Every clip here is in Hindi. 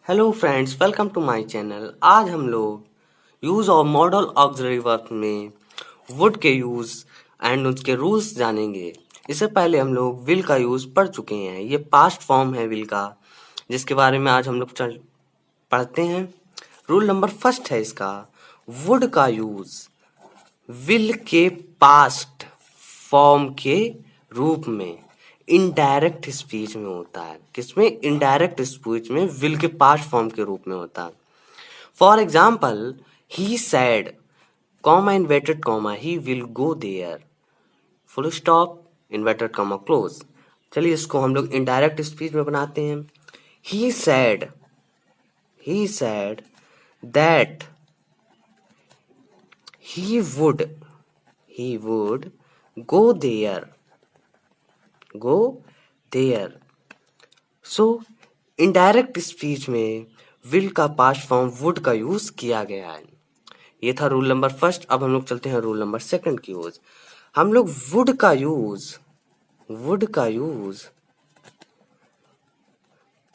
Hello friends, welcome to my channel. आज हम लोग use of modal auxiliary verb में वुड के यूज एंड उसके रूल्स जानेंगे। इससे पहले हम लोग विल का यूज पढ़ चुके हैं। ये पास्ट फॉर्म है विल का, जिसके बारे में आज हम लोग पढ़ते हैं। रूल नंबर फर्स्ट है इसका, वुड का यूज विल के पास्ट फॉर्म के रूप में इनडायरेक्ट स्पीच में होता है। किसमें? इनडायरेक्ट स्पीच में विल के पास्ट फॉर्म के रूप में होता है। For example, he said comma inverted comma he will go there full stop inverted comma close. चलिए इसको हम लोग इनडायरेक्ट स्पीच में बनाते हैं। He said that he would go there so indirect speech में विल का पास्ट फॉर्म वुड का यूज किया गया है। ये था रूल नंबर फर्स्ट। अब हम लोग चलते हैं रूल नंबर सेकंड की ओर। हम लोग वुड का यूज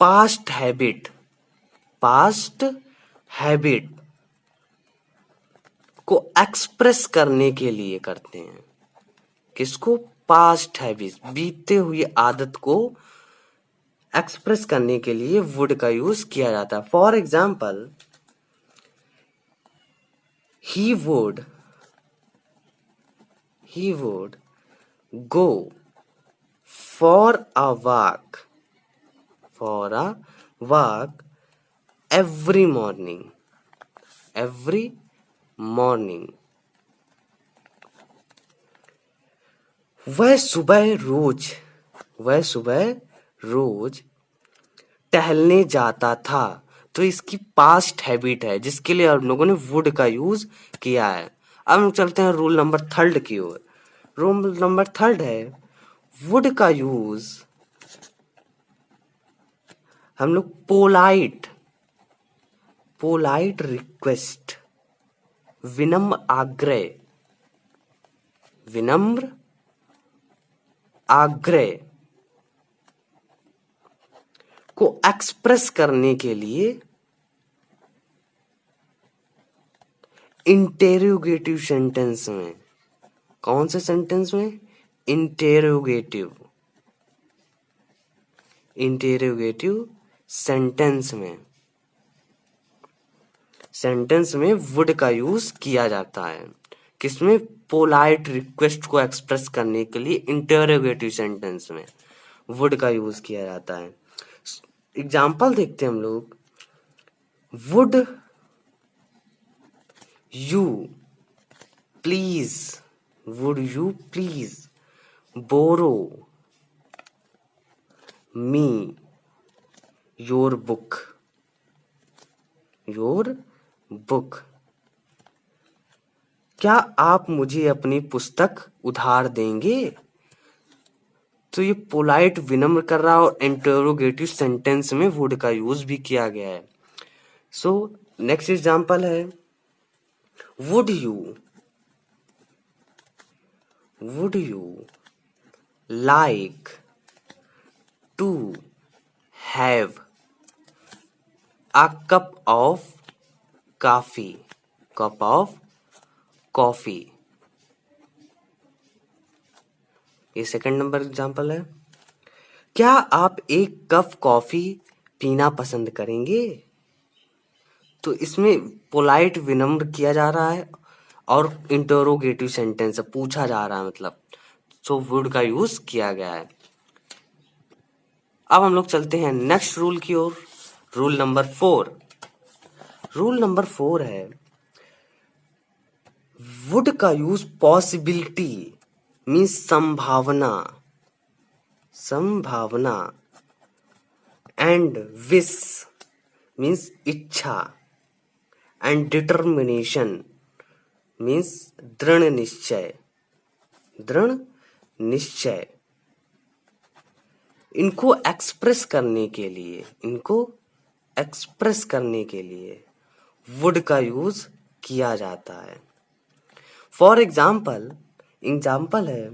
पास्ट हैबिट को एक्सप्रेस करने के लिए करते हैं। किसको? पास्ट हैबिट, बीते हुई आदत को एक्सप्रेस करने के लिए वुड का यूज किया जाता है। For example, he would go for a walk every morning. वह सुबह रोज टहलने जाता था। तो इसकी पास्ट हैबिट है, जिसके लिए हम लोगों ने वुड का यूज किया है। अब हम चलते हैं रूल नंबर थर्ड की ओर। रूल नंबर थर्ड है, वुड का यूज हम लोग पोलाइट रिक्वेस्ट, विनम्र आग्रह को एक्सप्रेस करने के लिए इंटेरोगेटिव सेंटेंस में। कौन से सेंटेंस में? इंटेरोगेटिव सेंटेंस में वुड का यूज किया जाता है। किसमें? पोलाइट रिक्वेस्ट को एक्सप्रेस करने के लिए इंटेरोगेटिव सेंटेंस में वुड का यूज किया जाता है। एग्जाम्पल देखते हैं हम लोग। Would you please borrow me your book क्या आप मुझे अपनी पुस्तक उधार देंगे? तो ये पोलाइट विनम्र कर रहा है और इंटरोगेटिव सेंटेंस में वुड का यूज भी किया गया है। सो नेक्स्ट एग्जांपल है, would you like to have a cup of coffee. ये सेकंड नंबर एग्जांपल है। क्या आप एक कप कॉफी पीना पसंद करेंगे? तो इसमें पोलाइट विनम्र किया जा रहा है और इंटरोगेटिव सेंटेंस पूछा जा रहा है, मतलब सो वुड का यूज किया गया है। अब हम लोग चलते हैं नेक्स्ट रूल की ओर। रूल नंबर 4 है, वुड का यूज पॉसिबिलिटी मीन्स संभावना एंड विश मीन्स इच्छा एंड डिटर्मिनेशन मीन्स दृढ़ निश्चय इनको एक्सप्रेस करने के लिए वुड का यूज किया जाता है। फॉर एग्जाम्पल है,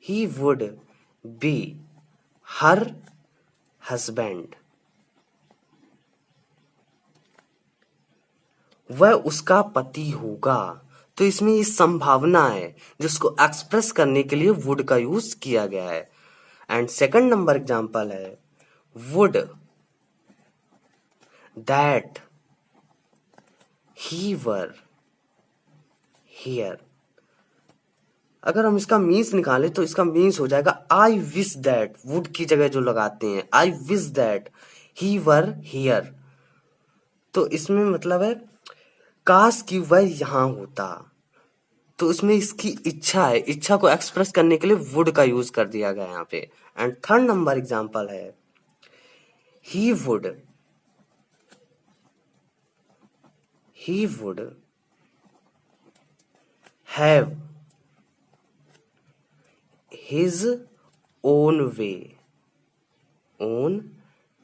he would be her husband, वह उसका पति होगा। तो इसमें ये संभावना है जिसको एक्सप्रेस करने के लिए वुड का यूज किया गया है। एंड सेकंड नंबर एग्जांपल है would that he were here. अगर हम इसका मीन्स निकालें तो इसका मीन्स हो जाएगा आई विश दैट, वुड की जगह जो लगाते हैं I wish that he were here. तो इसमें मतलब है काश कि वह यहाँ होता। तो इसमें इसकी इच्छा है, इच्छा को एक्सप्रेस करने के लिए वुड का यूज कर दिया गया यहाँ पे। एंड थर्ड नंबर एग्जांपल है he would have his own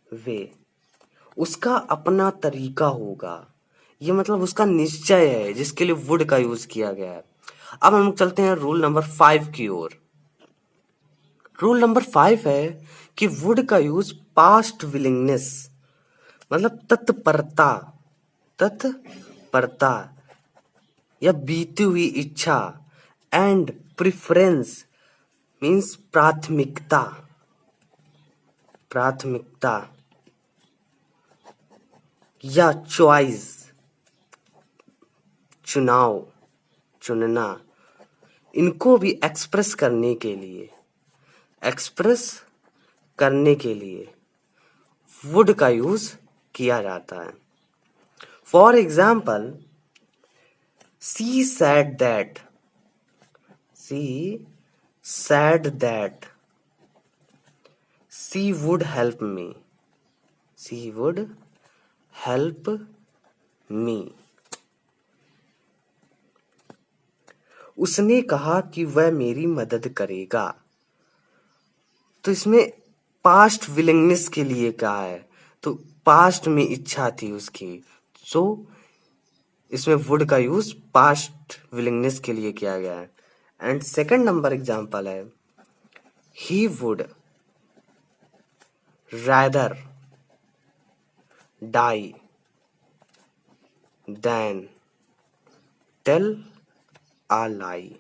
way, उसका अपना तरीका होगा। ये मतलब उसका निश्चय है जिसके लिए वुड का यूज किया गया है। अब हम लोग चलते हैं रूल नंबर 5 की ओर। रूल नंबर 5 है कि वुड का यूज पास्ट विलिंगनेस मतलब तत्परता या बीती हुई इच्छा एंड प्रेफरेंस मीन्स प्राथमिकता या चॉइस चुनना, इनको भी एक्सप्रेस करने के लिए वुड का यूज किया जाता है। For example she said that she would help me, उसने कहा कि वह मेरी मदद करेगा। तो इसमें पास्ट विलिंगनेस के लिए कहा है, तो पास्ट में इच्छा थी उसकी, सो इसमें वुड का यूज पास्ट विलिंगनेस के लिए किया गया है। एंड सेकंड नंबर एग्जांपल है he would rather die than tell a lie.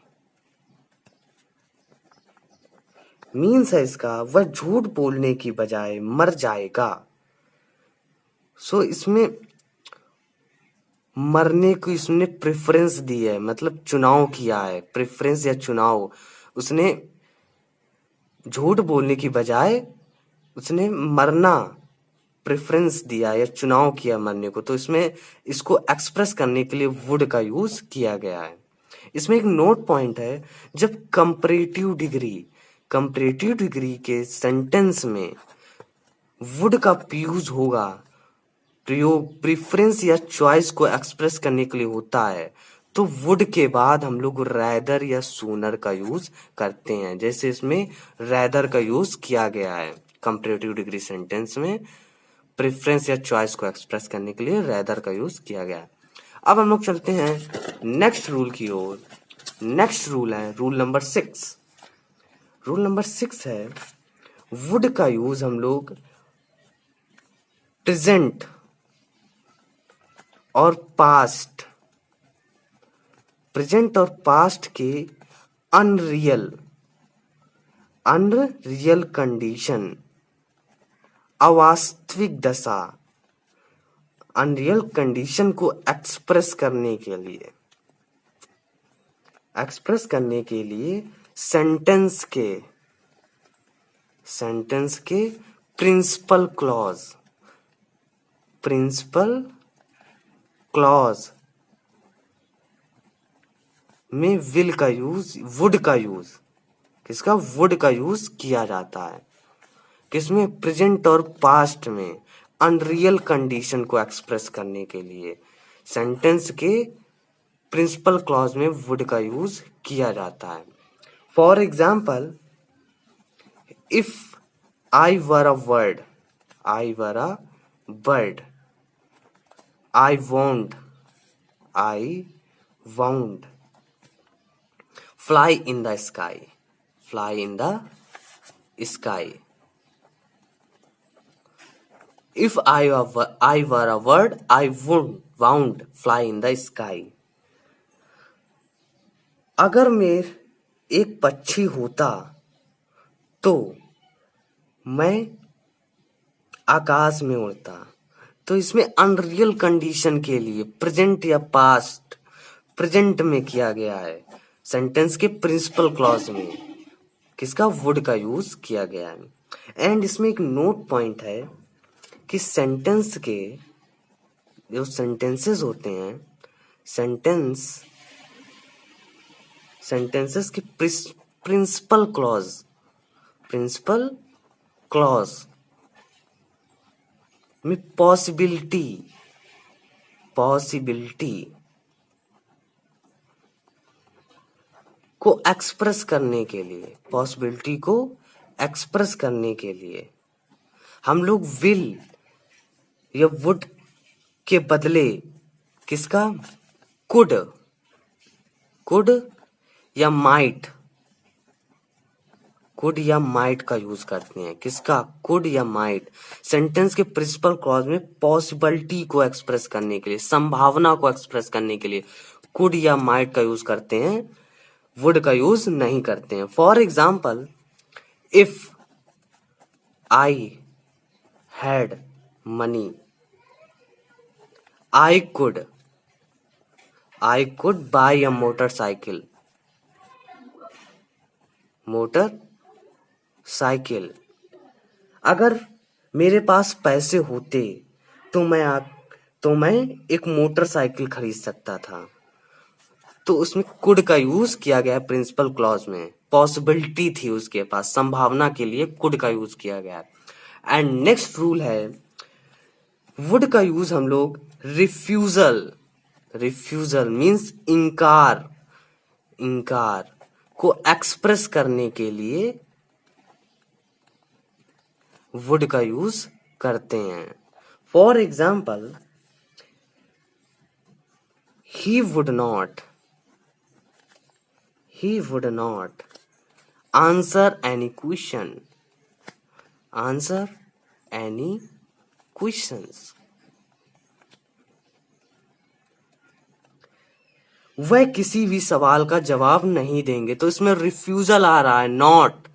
Means है इसका वह झूठ बोलने की बजाय मर जाएगा। सो इसमें मरने को इसने प्रेफरेंस दी है, मतलब चुनाव किया है, प्रेफरेंस या चुनाव। उसने झूठ बोलने की बजाय उसने मरना प्रेफरेंस दिया या चुनाव किया मरने को। तो इसमें इसको एक्सप्रेस करने के लिए वुड का यूज किया गया है। इसमें एक नोट पॉइंट है, जब कंपैरेटिव डिग्री के सेंटेंस में वुड का प्रयोग प्रेफरेंस या चॉइस को एक्सप्रेस करने के लिए होता है, तो वुड के बाद हम लोग रैदर या सूनर का यूज करते हैं। जैसे इसमें रैदर का यूज किया गया है कंपैरेटिव डिग्री सेंटेंस में, प्रेफरेंस या चॉइस को एक्सप्रेस करने के लिए रैदर का यूज किया गया है। अब हम लोग चलते हैं नेक्स्ट रूल की ओर। नेक्स्ट रूल है रूल नंबर 6। रूल नंबर 6 है वुड का यूज हम लोग प्रेजेंट और पास्ट के अनरियल कंडीशन, अवास्तविक दशा, अनरियल कंडीशन को एक्सप्रेस करने के लिए सेंटेंस के प्रिंसिपल क्लॉज में वुड का यूज किया जाता है। किसमें? प्रेजेंट और पास्ट में अनरियल कंडीशन को एक्सप्रेस करने के लिए सेंटेंस के प्रिंसिपल क्लॉज में वुड का यूज किया जाता है। For example if I were a bird, I won't fly in the sky. If I were a bird I would fly in the sky. अगर मैं एक पक्षी होता तो मैं आकाश में उड़ता। तो इसमें अनरियल कंडीशन के लिए प्रेजेंट या पास्ट, प्रेजेंट में किया गया है। सेंटेंस के प्रिंसिपल क्लॉज में किसका, वुड का यूज किया गया है। एंड इसमें एक नोट पॉइंट है कि सेंटेंस के जो सेंटेंसेस होते हैं, सेंटेंसेस के प्रिंसिपल क्लॉज में पॉसिबिलिटी को एक्सप्रेस करने के लिए, पॉसिबिलिटी को एक्सप्रेस करने के लिए हम लोग विल या वुड के बदले किसका, कुड या माइट का यूज करते हैं। किसका, कुड या माइट। सेंटेंस के प्रिंसिपल क्लॉज में पॉसिबिलिटी को एक्सप्रेस करने के लिए, संभावना को एक्सप्रेस करने के लिए कुड या माइट का यूज करते हैं, वुड का यूज नहीं करते हैं। For example, if I had money I could bye a motorcycle. अगर मेरे पास पैसे होते तो मैं एक मोटरसाइकिल खरीद सकता था। तो उसमें कुड का यूज किया गया है प्रिंसिपल क्लॉज में। पॉसिबिलिटी थी उसके पास, संभावना के लिए कुड का यूज किया गया है। एंड नेक्स्ट रूल है, वुड का यूज हम लोग रिफ्यूजल मीन्स इनकार को एक्सप्रेस करने के लिए वुड का यूज करते हैं। For example, he would not answer any questions। वह किसी भी सवाल का जवाब नहीं देंगे। तो इसमें रिफ्यूजल आ रहा है, नॉट।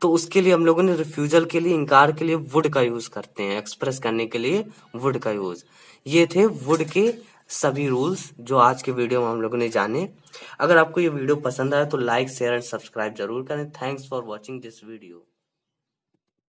तो उसके लिए हम लोगों ने रिफ्यूजल के लिए, इनकार के लिए वुड का यूज करते हैं, एक्सप्रेस करने के लिए वुड का यूज। ये थे वुड के सभी रूल्स जो आज के वीडियो में हम लोगों ने जाने। अगर आपको ये वीडियो पसंद आया तो लाइक, शेयर एंड सब्सक्राइब जरूर करें। Thanks for watching this video.